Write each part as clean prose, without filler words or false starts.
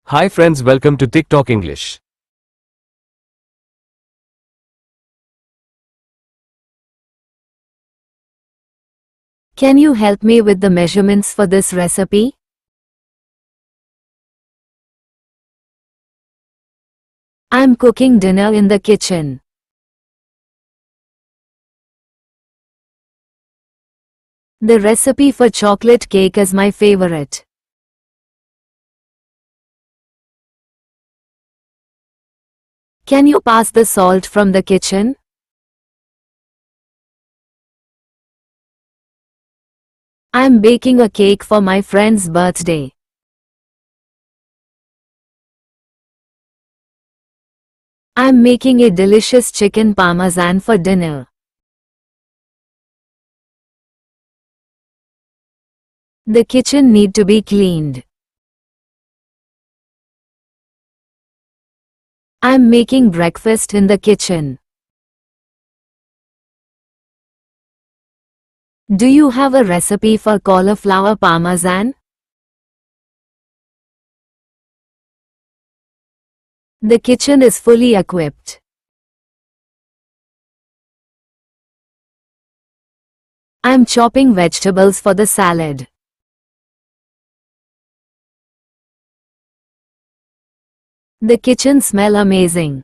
Hi friends, welcome to TikTok English. Can you help me with the measurements for this recipe? I'm cooking dinner in the kitchen. The recipe for chocolate cake is my favorite. Can you pass the salt from the kitchen? I'm baking a cake for my friend's birthday. I'm making a delicious chicken parmesan for dinner. The kitchen need to be cleaned. I'm making breakfast in the kitchen. Do you have a recipe for cauliflower parmesan? The kitchen is fully equipped. I'm chopping vegetables for the salad. The kitchen smells amazing.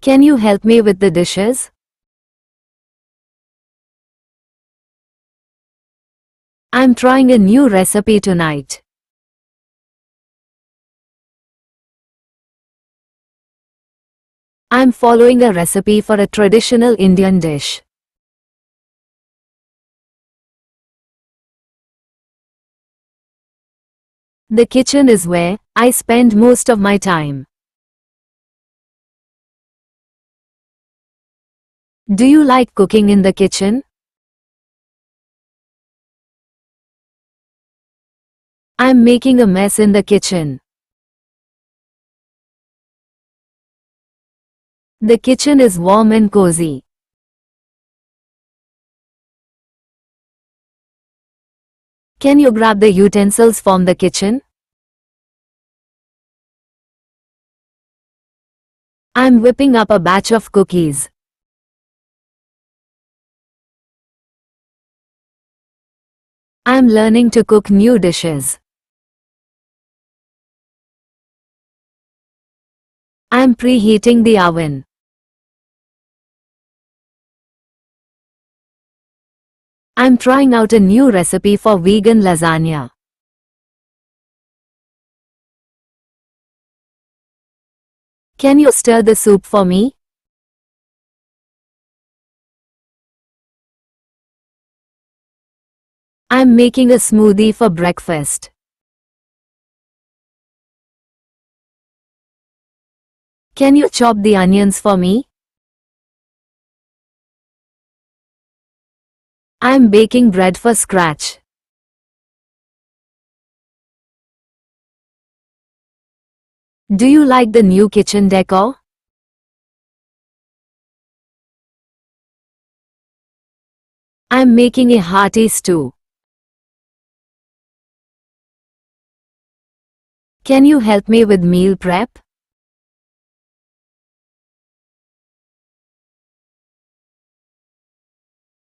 Can you help me with the dishes? I'm trying a new recipe tonight. I'm following a recipe for a traditional Indian dish. The kitchen is where I spend most of my time. Do you like cooking in the kitchen? I'm making a mess in the kitchen. The kitchen is warm and cozy. Can you grab the utensils from the kitchen? I'm whipping up a batch of cookies. I'm learning to cook new dishes. I'm preheating the oven. I'm trying out a new recipe for vegan lasagna. Can you stir the soup for me? I'm making a smoothie for breakfast. Can you chop the onions for me? I'm baking bread for scratch. Do you like the new kitchen decor? I'm making a hearty stew. Can you help me with meal prep?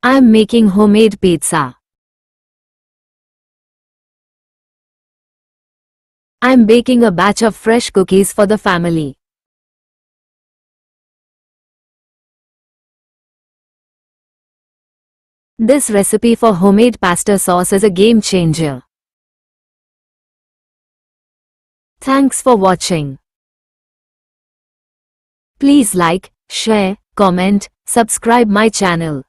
I'm making homemade pizza. I'm baking a batch of fresh cookies for the family. This recipe for homemade pasta sauce is a game changer. Thanks for watching. Please like, share, comment, subscribe my channel.